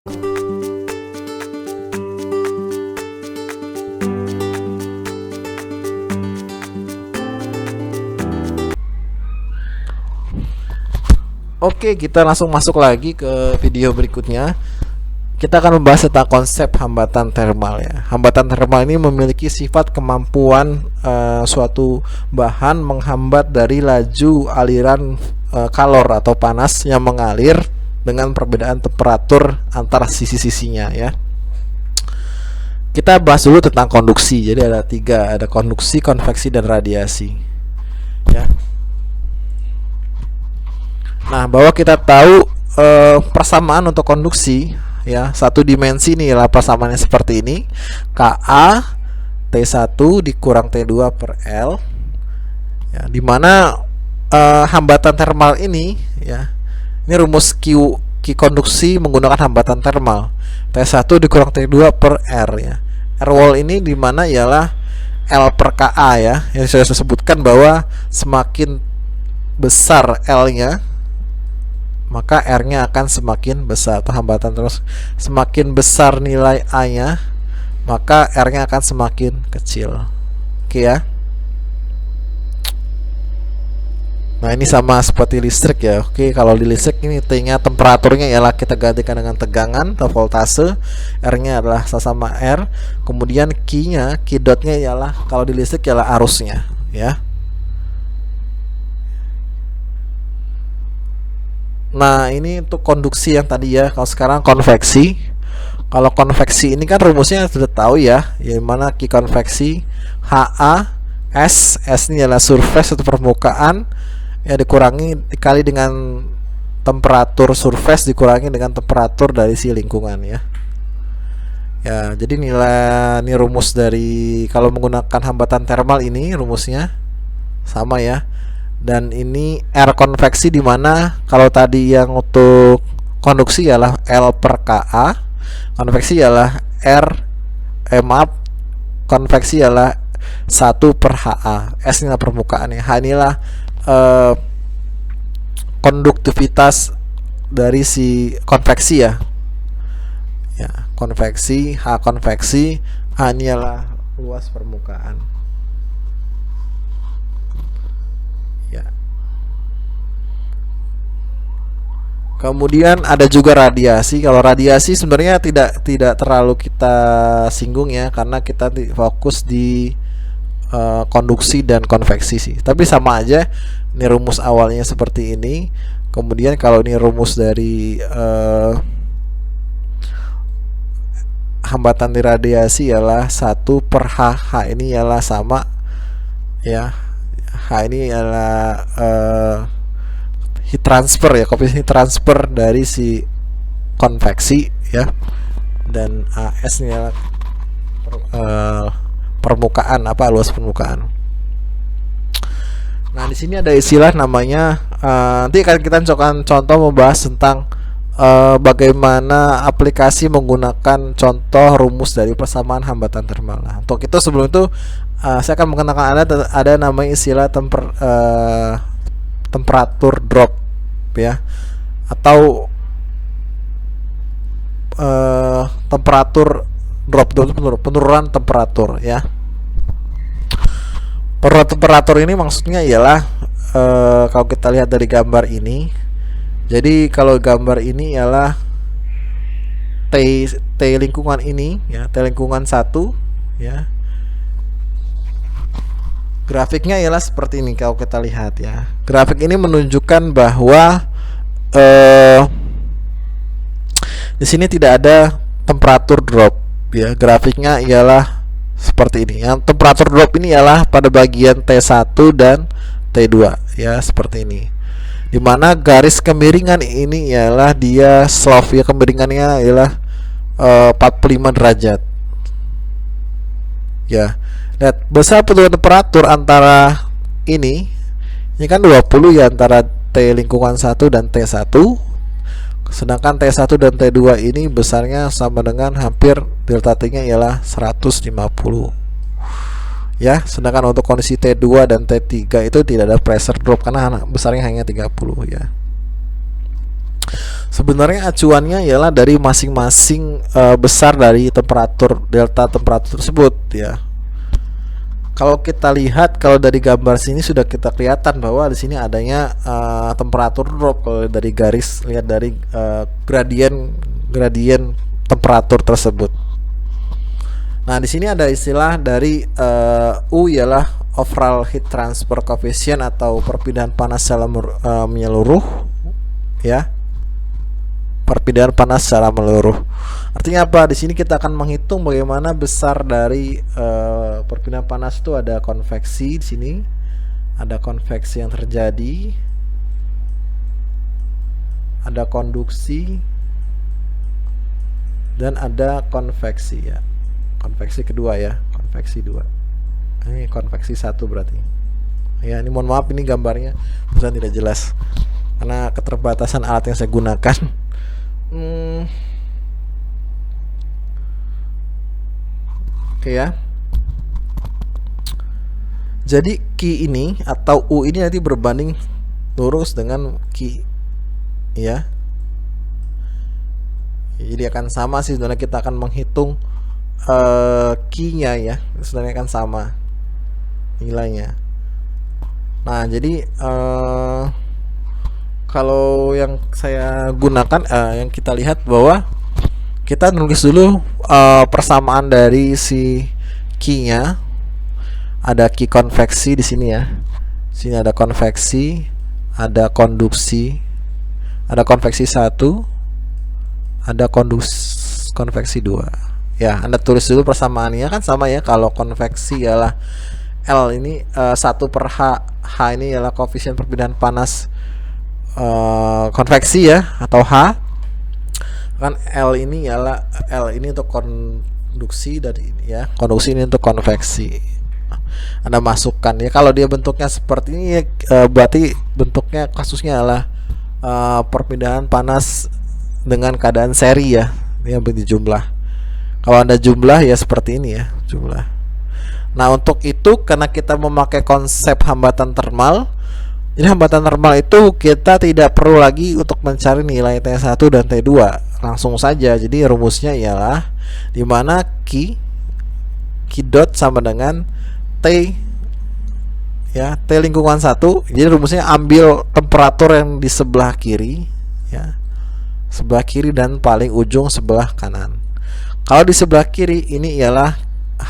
Oke, kita langsung masuk lagi ke video berikutnya. Kita akan membahas tentang konsep hambatan thermal ya. Hambatan thermal ini memiliki sifat kemampuan suatu bahan menghambat dari laju aliran kalor atau panas yang mengalir dengan perbedaan temperatur antara sisi-sisinya ya. Kita bahas dulu tentang konduksi. Jadi ada tiga, ada konduksi, konveksi, dan radiasi ya. Nah, bahwa kita tahu persamaan untuk konduksi ya, satu dimensi nih lah persamaannya seperti ini. Ka T1 dikurang T2 per L ya, dimana hambatan thermal ini ya, ini rumus Q konduksi menggunakan hambatan thermal T1 dikurang T2 per R ya. R wall ini dimana ialah L per Ka ya, yang saya sebutkan bahwa semakin besar L-nya maka R-nya akan semakin besar, atau hambatan terus semakin besar nilai A-nya maka R-nya akan semakin kecil. Oke ya. Nah, ini sama seperti listrik ya. Oke, kalau di listrik ini T-nya temperaturnya ialah kita gantikan dengan tegangan atau voltase, R-nya adalah sama R, kemudian Q-nya, Q dot-nya ialah kalau di listrik ialah arusnya ya. Nah, ini untuk konduksi yang tadi ya. Kalau sekarang konveksi. Kalau konveksi ini kan rumusnya sudah tahu ya, yang mana Q konveksi HA S ini adalah surface atau permukaan ya, dikali dengan temperatur surface dikurangi dengan temperatur dari si lingkungan ya. Ya, jadi ini rumus dari kalau menggunakan hambatan thermal, ini rumusnya sama ya. Dan ini R konveksi, dimana kalau tadi yang untuk konduksi ialah L per Ka, konveksi ialah konveksi ialah 1 per Ha. S inilah permukaannya, H inilah konduktivitas dari si konveksi ya. Ya, konveksi, H konveksi, H ini adalah luas permukaan. Kemudian ada juga radiasi. Kalau radiasi sebenarnya tidak terlalu kita singgung ya, karena kita fokus di konduksi dan konveksi sih. Tapi sama aja, ini rumus awalnya seperti ini. Kemudian kalau ini rumus dari hambatan di radiasi ialah 1 per H. H ini ialah sama ya. H ini ialah heat transfer ya, koefisien transfer dari si konveksi ya, dan AS ini adalah permukaan, luas permukaan. Nah, di sini ada istilah namanya nanti akan kita contoh membahas tentang bagaimana aplikasi menggunakan contoh rumus dari persamaan hambatan thermal. Nah, untuk itu sebelum itu saya akan mengenalkan ada namanya istilah temperatur drop ya, atau temperatur drop itu penurunan temperatur ya. Penurunan temperatur ini maksudnya ialah kalau kita lihat dari gambar ini. Jadi kalau gambar ini ialah T lingkungan ini ya, T lingkungan 1 ya. Grafiknya ialah seperti ini kalau kita lihat ya. Grafik ini menunjukkan bahwa di sini tidak ada temperatur drop ya. Grafiknya ialah seperti ini. Yang temperatur drop ini ialah pada bagian T1 dan T2 ya, seperti ini. Dimana garis kemiringan ini ialah dia slope ya, kemiringannya ialah 45 derajat ya. Lihat, besar perbedaan temperatur antara ini kan 20 ya, antara T lingkungan 1 dan T1. Sedangkan T1 dan T2 ini besarnya sama dengan hampir delta T-nya ialah 150 ya. Sedangkan untuk kondisi T2 dan T3 itu tidak ada pressure drop karena besarnya hanya 30 ya. Sebenarnya acuannya ialah dari masing-masing besar dari temperatur delta temperatur tersebut ya. Kalau kita lihat, kalau dari gambar sini sudah kita kelihatan bahwa di sini adanya temperatur drop. Kalau dari garis lihat dari gradien temperatur tersebut. Nah, di sini ada istilah dari U ialah overall heat transfer coefficient atau perpindahan panas secara menyeluruh ya. Perpindahan panas secara menyeluruh. Artinya apa? Di sini kita akan menghitung bagaimana besar dari perpindahan panas itu. Ada konveksi di sini, ada konveksi yang terjadi, ada konduksi, dan ada konveksi ya. Konveksi kedua ya, konveksi 2. Ini konveksi 1 berarti. Ya, ini mohon maaf ini gambarnya bukan tidak jelas karena keterbatasan alat yang saya gunakan. Oke ya. Jadi Q ini atau U ini nanti berbanding lurus dengan Q ya. Jadi akan sama sih sebenarnya, kita akan menghitung Q-nya ya. Sebenarnya akan sama nilainya. Nah, jadi kalau yang saya gunakan yang kita lihat bahwa kita nulis dulu persamaan dari si Q-nya. Ada Q konveksi di sini ya. Sini ada konveksi, ada konduksi, ada konveksi 1, ada konveksi 2. Ya, Anda tulis dulu persamaannya, kan sama ya. Kalau konveksi ialah L ini 1 per H ini ialah koefisien perpindahan panas konveksi ya, atau H. Kan L ini ialah L ini untuk konduksi dan ini ya, konduksi ini untuk konveksi. Anda masukkan ya. Kalau dia bentuknya seperti ini ya, berarti bentuknya kasusnya adalah perpindahan panas dengan keadaan seri ya. Ini jumlah. Kalau Anda jumlah ya seperti ini ya, jumlah. Nah, untuk itu karena kita memakai konsep hambatan termal, jadi hambatan termal itu kita tidak perlu lagi untuk mencari nilai T1 dan T2, langsung saja. Jadi rumusnya ialah dimana Q dot sama dengan T ya, T lingkungan 1. Jadi rumusnya ambil temperatur yang di sebelah kiri ya, sebelah kiri dan paling ujung sebelah kanan. Kalau di sebelah kiri ini ialah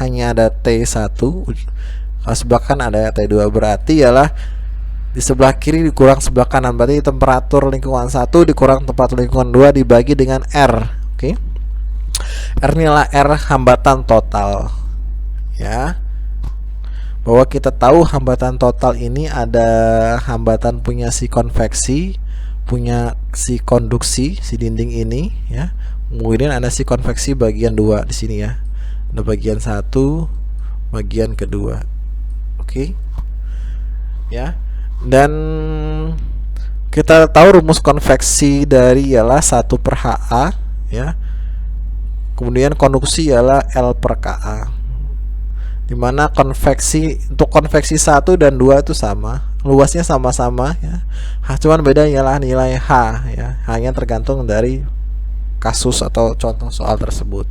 hanya ada T1, kalau sebelah kanan ada T2, berarti ialah di sebelah kiri dikurang sebelah kanan, berarti temperatur lingkungan 1 dikurang temperatur lingkungan 2 dibagi dengan R. Oke. R ini adalah R hambatan total ya. Bahwa kita tahu hambatan total ini ada hambatan punya si konveksi, punya si konduksi, si dinding ini ya. Kemudian ada si konveksi bagian 2 di sini ya. Ada bagian 1, bagian kedua. Oke. Ya. Dan kita tahu rumus konveksi dari ialah 1 per HA ya. Kemudian konduksi ialah L per KA. Dimana konveksi untuk konveksi 1 dan 2 itu sama, luasnya sama-sama ya. Cuman beda ialah nilai H ya. Hanya tergantung dari kasus atau contoh soal tersebut.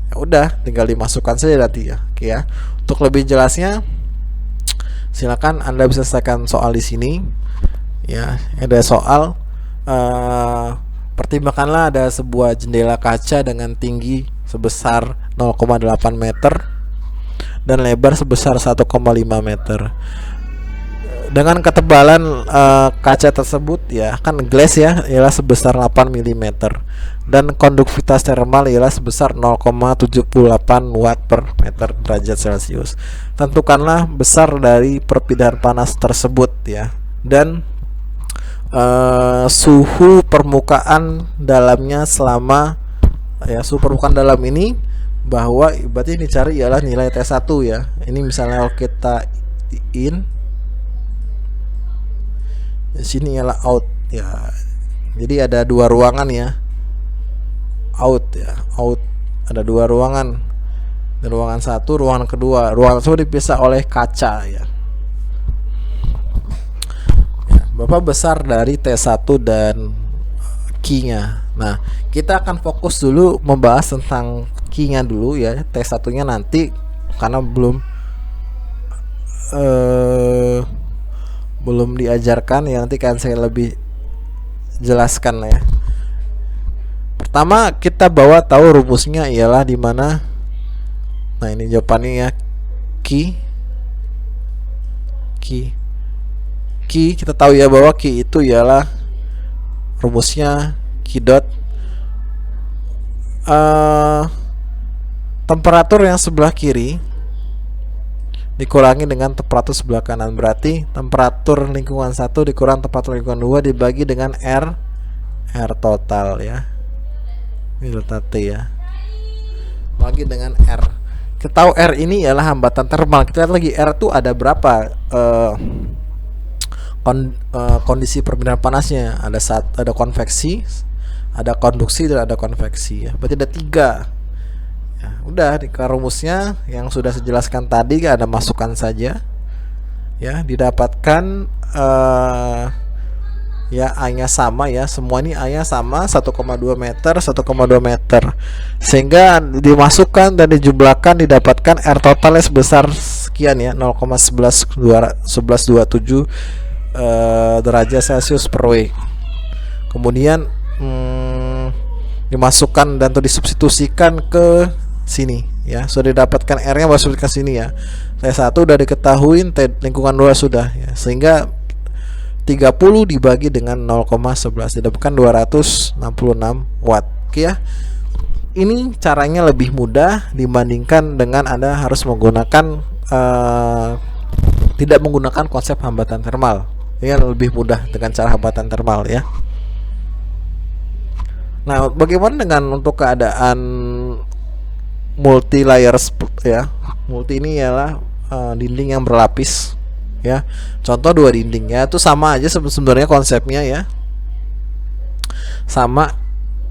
Ya udah, tinggal dimasukkan saja nanti ya. Oke ya. Untuk lebih jelasnya silakan Anda bisa selesaikan soal di sini. Ya, ada soal pertimbangkanlah ada sebuah jendela kaca dengan tinggi sebesar 0,8 meter dan lebar sebesar 1,5 meter. Dengan ketebalan kaca tersebut ya, kan glass ya, ialah sebesar 8 mm dan konduktivitas termal ialah sebesar 0,78 watt per meter derajat Celcius. Tentukanlah besar dari perpindahan panas tersebut ya, dan suhu permukaan dalamnya selama ya, suhu permukaan dalam ini bahwa berarti ini cari ialah nilai T1 ya. Ini misalnya kalau kita in di sini ialah out ya. Jadi ada 2 ruangan ya. Out ya, out ada 2 ruangan. Dan ruangan 1, ruangan kedua. Ruangan tersebut dipisah oleh kaca ya. berapa besar dari T1 dan Q-nya. Nah, kita akan fokus dulu membahas tentang Q-nya dulu ya, T1-nya nanti karena belum diajarkan ya, nanti kan saya lebih jelaskan lah ya. Pertama kita bawa tahu rumusnya ialah di mana. Nah, ini jawabannya ya, Q kita tahu ya bahwa Q itu ialah rumusnya Q dot temperatur yang sebelah kiri dikurangi dengan temperatur sebelah kanan, berarti temperatur lingkungan 1 dikurang temperatur lingkungan 2 dibagi dengan R total ya, ini delta T ya, bagi dengan R. Kita tahu R ini ialah hambatan termal. Kita lihat lagi R itu ada berapa kondisi perpindahan panasnya. Ada konveksi, ada konduksi, dan ada konveksi ya. Berarti ada 3 ya. Udah di rumusnya yang sudah saya jelaskan tadi, ada masukkan saja ya, didapatkan ya A-nya sama ya, semua ini A-nya sama 1,2 meter 1,2 meter, sehingga dimasukkan dan dijumlahkan didapatkan R totalnya sebesar sekian ya, 0,1127 derajat Celcius per W. Kemudian dimasukkan dan disubstitusikan ke sini ya, sudah didapatkan R-nya masuk ke sini ya. T1 udah diketahui, lingkungan 2 sudah ya, sehingga 30 dibagi dengan 0,11 didapatkan 266 watt. Oke ya. Ini caranya lebih mudah dibandingkan dengan Anda harus menggunakan tidak menggunakan konsep hambatan termal. Ini lebih mudah dengan cara hambatan termal ya. Nah, bagaimana dengan untuk keadaan multi layers ya? Multi ini ialah dinding yang berlapis ya. Contoh 2 dinding ya, itu sama aja sebenarnya konsepnya ya. Sama,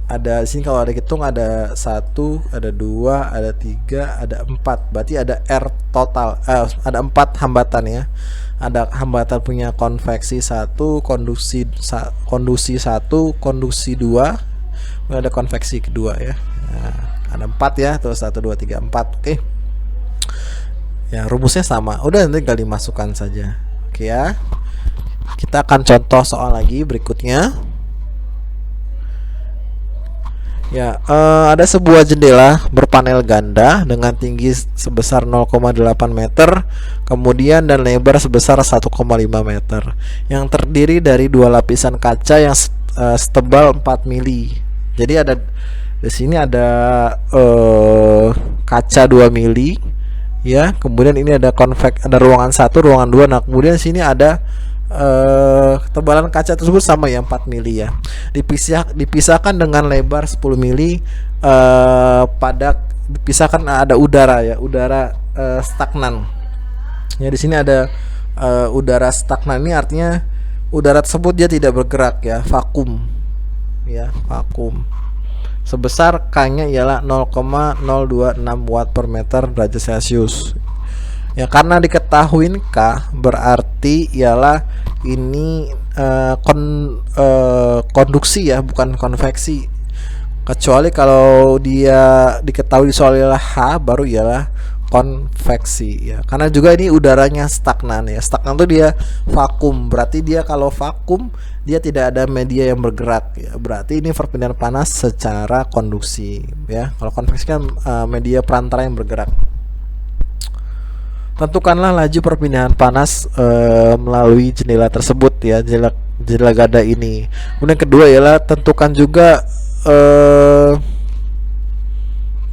ada di sini kalau ada hitung ada 1, ada 2, ada 3, ada 4. Berarti ada R total. Ada 4 hambatan ya. Ada hambatan punya konveksi 1, konduksi 1, konduksi 2, ada konveksi kedua ya. Nah, ada 4 ya, terus 1 2 3 4. Oke. Ya, rumusnya sama. Udah, nanti tinggal dimasukkan saja. Oke ya. Kita akan contoh soal lagi berikutnya. Ya, ada sebuah jendela berpanel ganda dengan tinggi sebesar 0,8 meter, kemudian dan lebar sebesar 1,5 meter, yang terdiri dari 2 lapisan kaca yang setebal 4 mili. Jadi ada di sini ada kaca 2 mili ya, kemudian ini ada ada ruangan 1, ruangan 2. Nah, kemudian sini ada ketebalan kaca tersebut sama ya, 4 mili ya. Dipisahkan dengan lebar 10 mili dipisahkan ada udara ya, udara stagnan. Ya, di sini ada udara stagnan, ini artinya udara tersebut dia tidak bergerak ya, vakum. Ya, vakum. Sebesar K-nya ialah 0,026 watt per meter derajat Celcius. Ya, karena diketahui K berarti ialah ini konduksi ya, bukan konveksi. Kecuali kalau dia diketahui soal ialah H, baru ialah konveksi ya. Karena juga ini udaranya stagnan ya. Stagnan itu dia vakum. Berarti dia kalau vakum dia tidak ada media yang bergerak ya. Berarti ini perpindahan panas secara konduksi ya. Kalau konveksi kan media perantara yang bergerak. Tentukanlah laju perpindahan panas melalui jendela tersebut ya, jendela ganda ini. Kemudian kedua ialah tentukan juga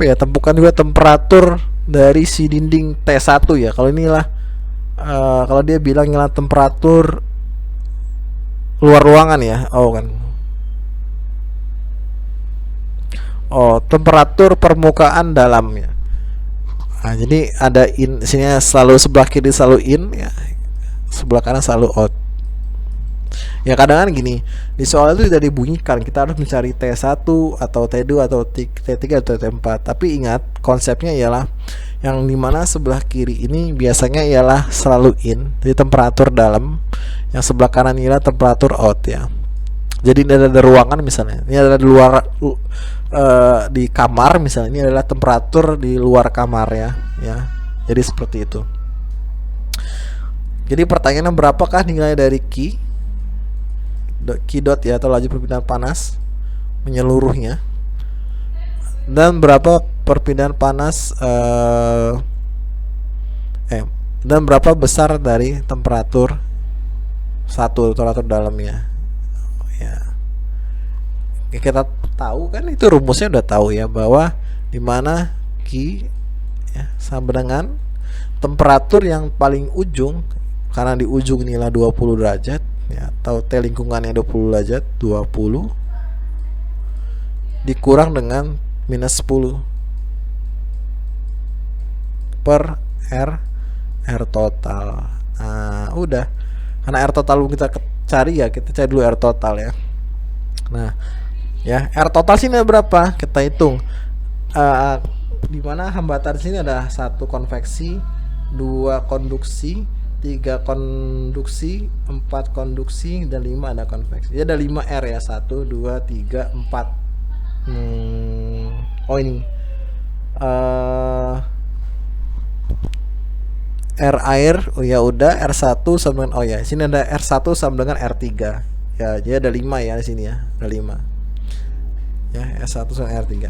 tentukan juga temperatur dari si dinding T1 ya. Kalau inilah kalau dia bilang ialah temperatur luar ruangan ya. Temperatur permukaan dalamnya. Nah, jadi ada in, sini selalu sebelah kiri selalu in ya, sebelah kanan selalu out. Ya, kadang kan gini, di soal itu tidak dibunyikan, kita harus mencari T1 atau T2 atau T3 atau T4. Tapi ingat, konsepnya ialah yang dimana sebelah kiri ini biasanya ialah selalu in, jadi temperatur dalam. Yang sebelah kanan ini adalah temperatur out ya. Jadi ini ada ruangan misalnya, ini ada di luar di kamar misalnya, ini adalah temperatur di luar kamar ya. Jadi seperti itu. Jadi pertanyaannya, berapakah nilai dari Q dot ya, atau laju perpindahan panas menyeluruhnya, dan berapa perpindahan panas dan berapa besar dari temperatur temperatur dalamnya ya. Kita tahu kan, itu rumusnya udah tahu ya, bahwa dimana Q ya sama dengan temperatur yang paling ujung, karena di ujung inilah 20 derajat ya, atau T lingkungannya 20 derajat, 20 dikurang dengan minus 10 per R total. Nah, udah. Karena R total kita cari ya, kita cari dulu R total ya. Nah, ya R total sini berapa? Kita hitung. Di mana hambatan sini ada 1 konveksi, 2 konduksi, 3 konduksi, 4 konduksi, dan 5 ada konveksi. Jadi ada 5 R ya, 1, 2, 3, 4. Oh ini R air, oh ya udah, R1 sama dengan, oh ya sini ada R1 sama dengan R3 ya, jadi ada 5 ya di sini ya, ada 5 ya, R1 sama R3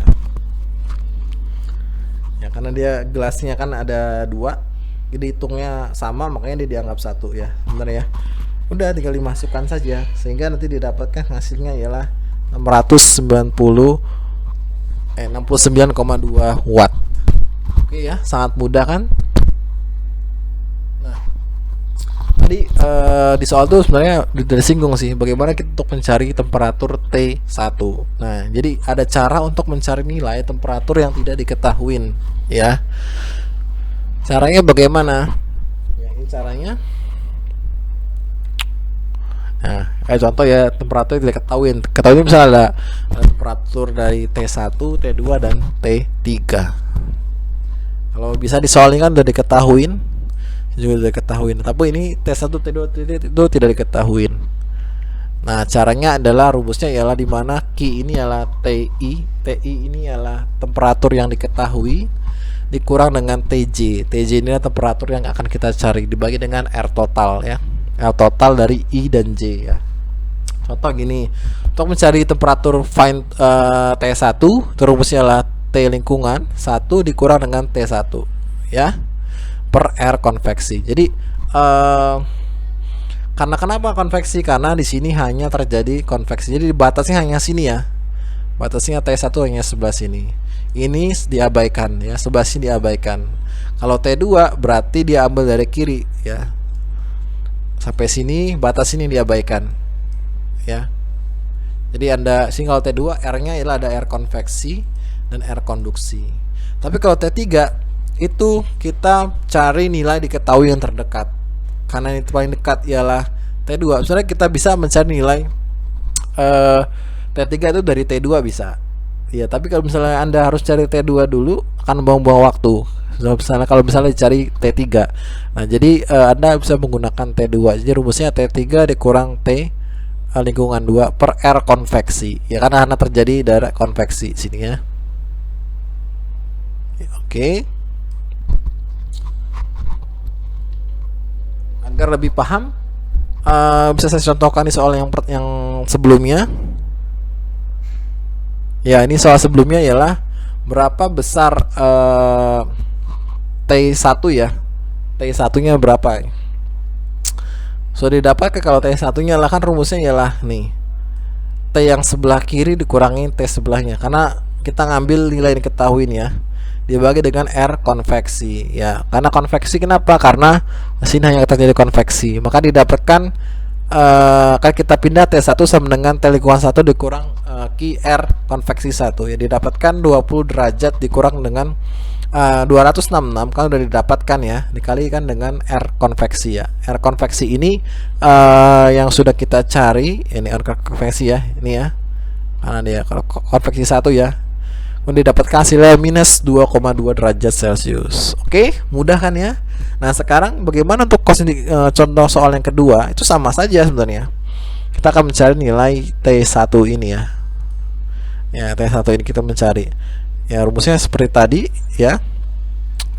ya, karena dia gelasnya kan ada 2, jadi hitungnya sama, makanya dia dianggap 1 ya, bener ya. Udah tinggal dimasukkan saja, sehingga nanti didapatkan hasilnya ialah 69,2 watt. Oke ya, sangat mudah kan. Nah, tadi di soal tuh sebenarnya udah disinggung sih, bagaimana kita untuk mencari temperatur T1. Nah, jadi ada cara untuk mencari nilai temperatur yang tidak diketahui ya. Caranya bagaimana? Ya, ini caranya. Nah, kayak contoh ya, temperatur yang tidak ketahui misalnya ada temperatur dari T1, T2, dan T3. Kalau bisa di soal ini kan udah diketahuin, juga udah diketahuin. Tapi ini T1, T2, T3 itu tidak diketahuin. Nah, caranya adalah rumusnya ialah di mana Q ini adalah TI ini adalah temperatur yang diketahui dikurang dengan TJ. TJ ini adalah temperatur yang akan kita cari dibagi dengan R total ya. R total dari I dan J ya. Contoh gini, untuk mencari temperatur find T1, rumusnya adalah T lingkungan 1 dikurang dengan T1 ya, per R konveksi. Jadi karena kenapa konveksi? Karena di sini hanya terjadi konveksi. Jadi batasnya hanya sini ya. Batasnya T1 hanya sebelah sini. Ini diabaikan ya, sebelah sini diabaikan. Kalau T2 berarti dia ambil dari kiri ya. Sampai sini batas ini diabaikan ya. Jadi Anda sini kalau T2 R-nya ialah ada R konveksi dan R konduksi. Tapi kalau T3 itu kita cari nilai diketahui yang terdekat. Karena yang paling dekat ialah T2. Misalnya kita bisa mencari nilai T3 itu dari T2 bisa. Ya, tapi kalau misalnya Anda harus cari T2 dulu akan buang-buang waktu. Misalnya kalau misalnya dicari T3. Nah, jadi Anda bisa menggunakan T2. Jadi rumusnya T3 dikurang T lingkungan 2 per R konveksi. Ya, karena terjadi dari konveksi sini ya. Oke. Agar lebih paham, bisa saya contohkan di soal yang sebelumnya. Ya, ini soal sebelumnya ialah berapa besar T1 ya. T1-nya berapa? So didapat kalau T1-nya lah kan rumusnya ialah nih. T yang sebelah kiri dikurangi T sebelahnya. Karena kita ngambil nilai yang diketahui ya. Dibagi dengan R konveksi ya. Karena konveksi kenapa? Karena sini hanya terjadi konveksi. Maka didapatkan kan kita pindah T1 sama dengan T lingkungan 1 dikurang QR konveksi 1 ya, didapatkan 20 derajat dikurang dengan 266 kan udah didapatkan ya, dikalikan dengan R konveksi ya. R konveksi ini yang sudah kita cari, ini R konveksi ya, ini ya, karena dia kalau konveksi 1 ya, didapatkan hasilnya minus 2,2 derajat Celcius. Oke, mudah kan ya. Nah, sekarang bagaimana untuk contoh soal yang kedua? Itu sama saja sebenarnya. Kita akan mencari nilai T1 ini ya. Ya, T1 ini kita mencari. Ya, rumusnya seperti tadi ya.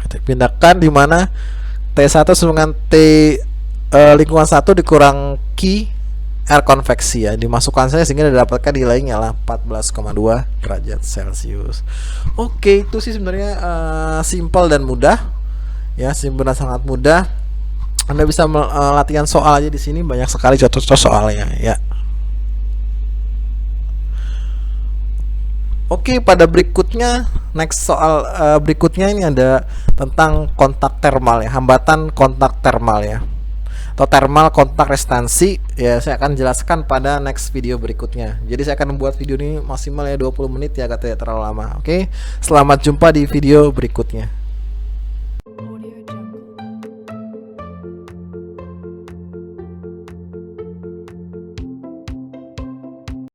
Kita pindahkan di mana T1 sama dengan T lingkungan 1 dikurang Q R konveksi ya, dimasukkan saja sehingga didapatkan nilainya lah 14,2 derajat Celcius. Oke, itu sih sebenarnya simpel dan mudah ya, simpel dan sangat mudah. Anda bisa latihan soal aja di sini, banyak sekali contoh-contoh soalnya ya. Oke, pada berikutnya next soal berikutnya ini ada tentang kontak termal ya, hambatan kontak termal ya, atau thermal kontak restansi ya. Saya akan jelaskan pada next video berikutnya. Jadi saya akan membuat video ini maksimal ya 20 menit ya, agak tidak terlalu lama. Oke, selamat jumpa di video berikutnya.